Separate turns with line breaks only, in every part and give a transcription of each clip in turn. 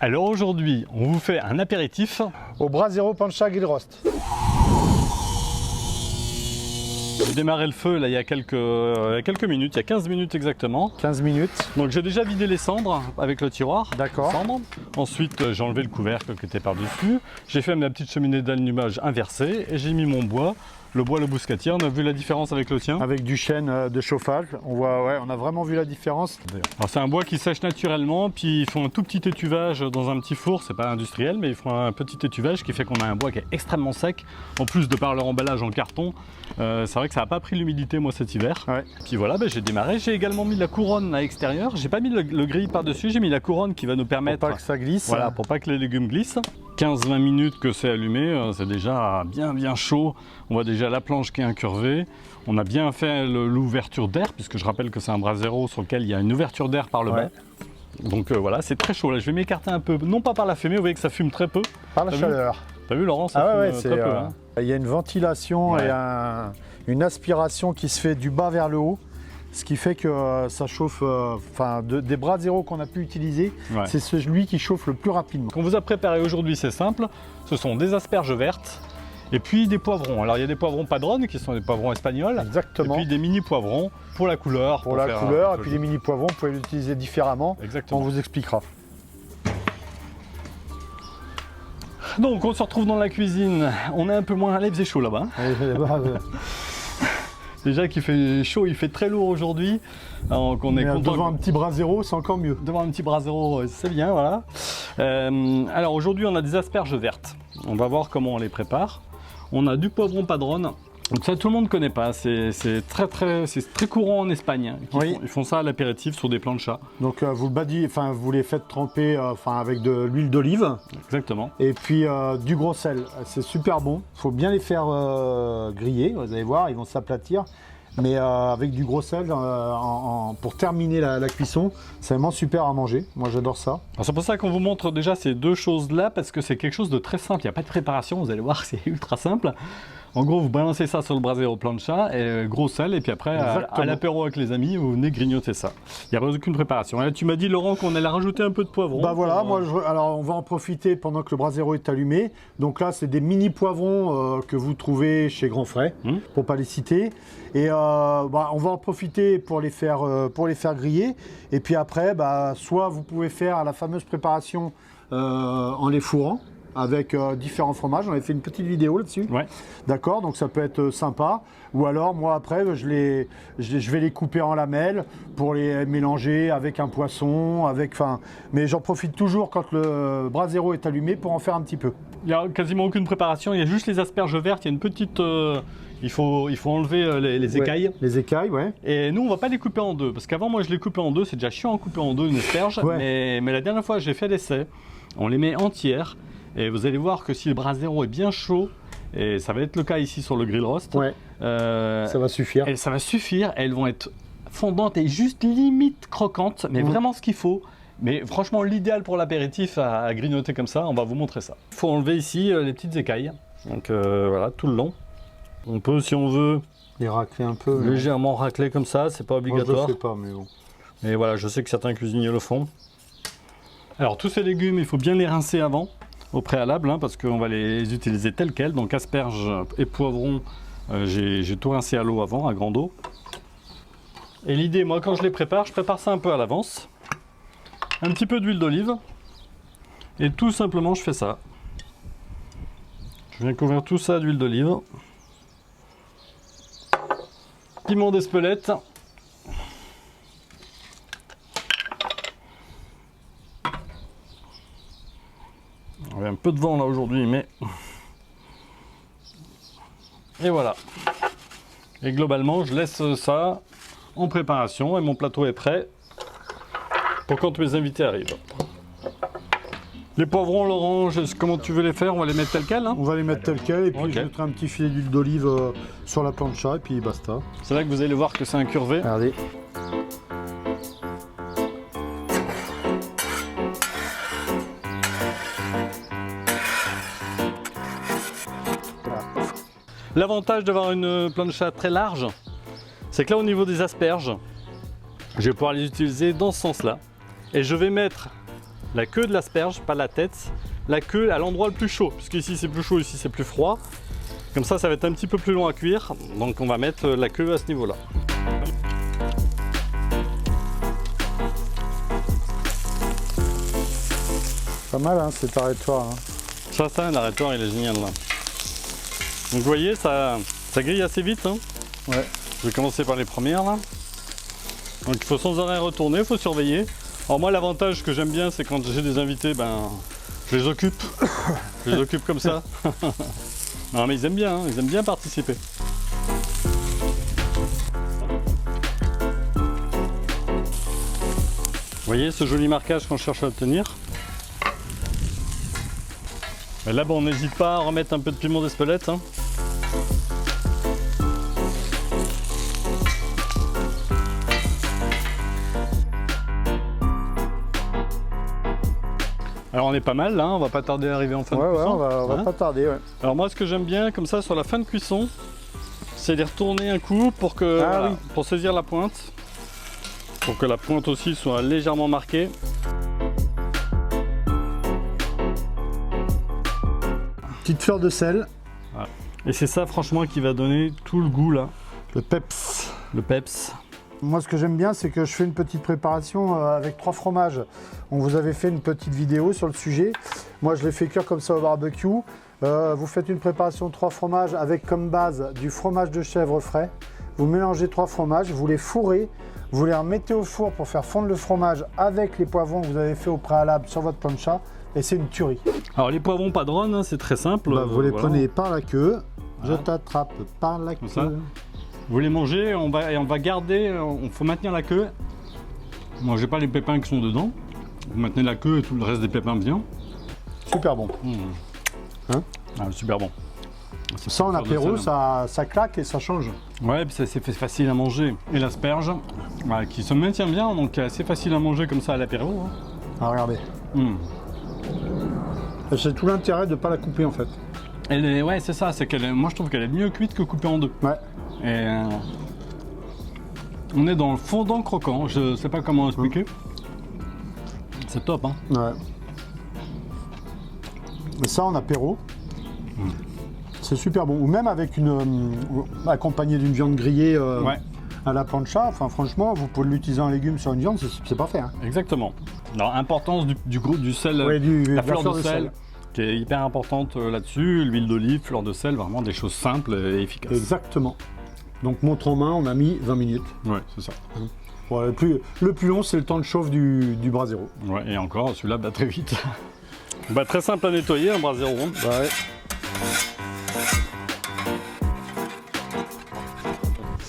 Alors aujourd'hui, on vous fait un apéritif
au Brasero Plancha Grill Roast.
J'ai démarré le feu là il y a quelques minutes, il y a 15 minutes exactement.
15 minutes.
Donc j'ai déjà vidé les cendres avec le tiroir.
D'accord.
Ensuite j'ai enlevé le couvercle qui était par-dessus. J'ai fait ma petite cheminée d'allumage inversée et j'ai mis mon bois. Le bois, le bouscatier, on a vu la différence avec le tien?
Avec du chêne de chauffage, on a vraiment vu la différence.
Alors c'est un bois qui sèche naturellement, puis ils font un tout petit étuvage dans un petit four, c'est pas industriel, mais ils font un petit étuvage qui fait qu'on a un bois qui est extrêmement sec. En plus de par leur emballage en carton, c'est vrai que ça n'a pas pris l'humidité moi cet hiver.
Ouais.
Puis voilà, j'ai démarré, j'ai également mis la couronne à l'extérieur, j'ai pas mis le grill par-dessus, j'ai mis la couronne qui va nous permettre...
Pour pas que ça glisse.
Voilà, pour pas que les légumes glissent. 15-20 minutes que c'est allumé, c'est déjà bien chaud. On voit déjà la planche qui est incurvée. On a bien fait l'ouverture d'air, puisque je rappelle que c'est un Brasero sur lequel il y a une ouverture d'air par le bas. Donc voilà, c'est très chaud. Là, je vais m'écarter un peu, non pas par la fumée, vous voyez que ça fume très peu.
Par la chaleur.
T'as vu Laurent, ça fume très peu. Hein.
Il y a une ventilation et une aspiration qui se fait du bas vers le haut. Ce qui fait que ça chauffe, des Brasero qu'on a pu utiliser, c'est celui qui chauffe le plus rapidement.
Ce qu'on vous a préparé aujourd'hui, c'est simple. Ce sont des asperges vertes et puis des poivrons. Alors il y a des poivrons padrones qui sont des poivrons espagnols.
Exactement.
Et puis des mini poivrons pour la couleur.
Pour la couleur, et puis les mini poivrons, vous pouvez l'utiliser différemment.
Exactement.
On vous expliquera.
Donc on se retrouve dans la cuisine. On est un peu moins à l'aise, il faisait chaud là-bas. Déjà qu'il fait chaud, il fait très lourd aujourd'hui. Donc on est content.
Devant un petit Brasero, c'est encore mieux.
Devant un petit Brasero, c'est bien, voilà. Alors aujourd'hui, on a des asperges vertes. On va voir comment on les prépare. On a du poivron padrone. Donc ça, tout le monde ne connaît pas. C'est très courant en Espagne. Ils font ça à l'apéritif sur des planchas.
Donc vous les faites tremper avec de l'huile d'olive.
Exactement.
Et puis du gros sel. C'est super bon. Il faut bien les faire griller. Vous allez voir, ils vont s'aplatir. Mais avec du gros sel pour terminer la cuisson, c'est vraiment super à manger. Moi, j'adore ça.
C'est pour ça qu'on vous montre déjà ces deux choses-là, parce que c'est quelque chose de très simple. Il n'y a pas de préparation. Vous allez voir, c'est ultra simple. En gros, vous balancez ça sur le Brasero plancha, et gros sel, et puis après, à l'apéro avec les amis, vous venez grignoter ça. Il n'y a aucune préparation. Et là, tu m'as dit, Laurent, qu'on allait rajouter un peu de poivron.
Bah voilà, alors on va en profiter pendant que le Brasero est allumé. Donc là, c'est des mini poivrons que vous trouvez chez Grand Frais, pour pas les citer. Et on va en profiter pour les faire griller. Et puis après, soit vous pouvez faire la fameuse préparation en les fourrant, avec différents fromages. On avait fait une petite vidéo là-dessus.
Ouais.
D'accord, donc ça peut être sympa. Ou alors, moi, après, je vais les couper en lamelles pour les mélanger avec un poisson, mais j'en profite toujours quand le Brasero est allumé pour en faire un petit peu.
Il n'y a quasiment aucune préparation. Il y a juste les asperges vertes. Il y a une petite... il faut enlever les écailles.
Les écailles, ouais.
Et nous, on ne va pas les couper en deux. Parce qu'avant, moi, je les coupais en deux. C'est déjà chiant à couper en deux une asperge. Mais la dernière fois, j'ai fait l'essai. On les met entières. Et vous allez voir que si le Brasero est bien chaud, et ça va être le cas ici sur le grill roast,
ça va suffire.
Et ça va suffire, elles vont être fondantes et juste limite croquantes, mais vraiment ce qu'il faut. Mais franchement, l'idéal pour l'apéritif à grignoter comme ça, on va vous montrer ça. Il faut enlever ici les petites écailles, donc voilà, tout le long. On peut, si on veut,
les racler un peu.
Légèrement racler comme ça, c'est pas obligatoire.
Moi, je le fais pas, mais bon.
Mais voilà, je sais que certains cuisiniers le font. Alors tous ces légumes, il faut bien les rincer avant. Au préalable, parce qu'on va les utiliser tels quels. Donc asperges et poivrons, j'ai tout rincé à l'eau avant, à grande eau. Et l'idée, moi quand je prépare ça un peu à l'avance. Un petit peu d'huile d'olive. Et tout simplement, je fais ça. Je viens couvrir tout ça d'huile d'olive. Piment d'Espelette. Il y a un peu de vent là aujourd'hui, mais... Et voilà. Et globalement, je laisse ça en préparation et mon plateau est prêt pour quand mes invités arrivent. Les poivrons, Laurent, comment tu veux les faire? On va les mettre tels quels,
On va les mettre tels quels et puis je mettrai un petit filet d'huile d'olive sur la plancha et puis basta.
C'est là que vous allez voir que c'est incurvé.
Regardez.
L'avantage d'avoir une plancha très large, c'est que là au niveau des asperges, je vais pouvoir les utiliser dans ce sens-là. Et je vais mettre la queue de l'asperge, pas la tête. La queue à l'endroit le plus chaud, puisque ici c'est plus chaud, ici c'est plus froid. Comme ça va être un petit peu plus long à cuire. Donc on va mettre la queue à ce niveau-là.
Pas mal hein, cet arrêtoir. Hein.
Ça, l'arrêtoir il est génial là. Donc vous voyez, ça grille assez vite. Hein.
Ouais.
Je vais commencer par les premières là. Donc il faut sans arrêt retourner, il faut surveiller. Alors moi l'avantage que j'aime bien c'est quand j'ai des invités, je les occupe. Je les occupe comme ça. Non mais ils aiment bien participer. Vous voyez ce joli marquage qu'on cherche à obtenir. Et là on n'hésite pas à remettre un peu de piment d'Espelette. Hein. Alors on est pas mal là, on va pas tarder à arriver en fin de cuisson.
Ouais, on va pas tarder. Ouais.
Alors moi ce que j'aime bien comme ça sur la fin de cuisson, c'est les retourner un coup pour que pour saisir la pointe. Pour que la pointe aussi soit légèrement marquée.
Petite fleur de sel.
Voilà. Et c'est ça franchement qui va donner tout le goût là.
Le peps.
Le peps.
Moi, ce que j'aime bien, c'est que je fais une petite préparation avec 3 fromages. On vous avait fait une petite vidéo sur le sujet. Moi, je l'ai fait cuire comme ça au barbecue. Vous faites une préparation de 3 fromages avec comme base du fromage de chèvre frais. Vous mélangez 3 fromages, vous les fourrez, vous les remettez au four pour faire fondre le fromage avec les poivrons que vous avez fait au préalable sur votre plancha. Et c'est une tuerie.
Alors les poivrons padron, hein, c'est très simple.
Vous les prenez par la queue. Voilà. Je t'attrape par la queue. Ça.
Vous les mangez, on va garder, il faut maintenir la queue. Mangez pas les pépins qui sont dedans. Vous maintenez la queue et tout le reste des pépins bien.
Super bon. Hein
super bon.
Ça en apéro, ça claque et ça change.
Ouais, puis c'est facile à manger. Et l'asperge, qui se maintient bien, donc assez facile à manger comme ça à l'apéro. Hein.
Ah, regardez. C'est tout l'intérêt de ne pas la couper en fait.
Ouais, c'est ça. Moi, je trouve qu'elle est mieux cuite que coupée en deux. Ouais. Et on est dans le fondant croquant. Je sais pas comment expliquer. C'est top, hein.
Ouais. Mais ça en apéro, c'est super bon. Ou même avec accompagné d'une viande grillée à la plancha. Enfin, franchement, vous pouvez l'utiliser en légumes sur une viande, c'est parfait. Hein.
Exactement. Alors, importance du sel, la fleur de sel. Qui est hyper importante là-dessus, l'huile d'olive, fleur de sel, vraiment des choses simples et efficaces.
Exactement. Donc montre en main, on a mis 20 minutes.
Ouais, c'est ça.
Ouais, le plus long, c'est le temps de chauffe du Brasero.
Ouais, et encore, celui-là bat très vite. Très simple à nettoyer, un Brasero.
Ouais.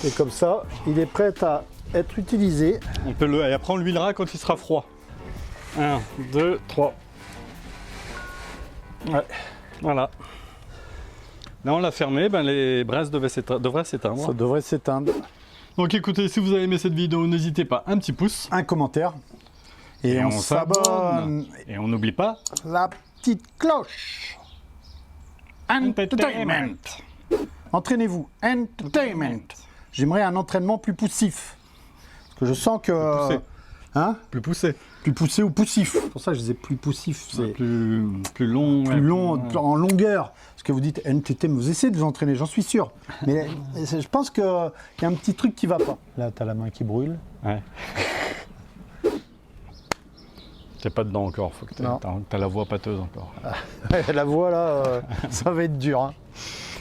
Et comme ça, il est prêt à être utilisé.
Et après, on l'huilera quand il sera froid. 1, 2, 3. Ouais, voilà. Là, on l'a fermé, les braises devraient s'éteindre.
Ça devrait s'éteindre.
Donc écoutez, si vous avez aimé cette vidéo, n'hésitez pas, un petit pouce.
Un commentaire. Et on s'abonne.
Et on n'oublie pas
la petite cloche. Entertainment. Entraînez-vous. Entertainment. J'aimerais un entraînement plus poussif. Parce que je sens que...
Plus poussé.
Hein ?
Plus poussé.
Plus poussé ou poussif. C'est pour ça que je disais plus poussif. C'est
plus long.
Plus long, en longueur. Parce que vous dites NTT, vous essayez de vous entraîner, j'en suis sûr. Mais je pense qu'il y a un petit truc qui va pas. Là, tu as la main qui brûle.
Ouais. T'es pas dedans encore, faut que t'as la voix pâteuse encore.
La voix là, ça va être dur. Hein.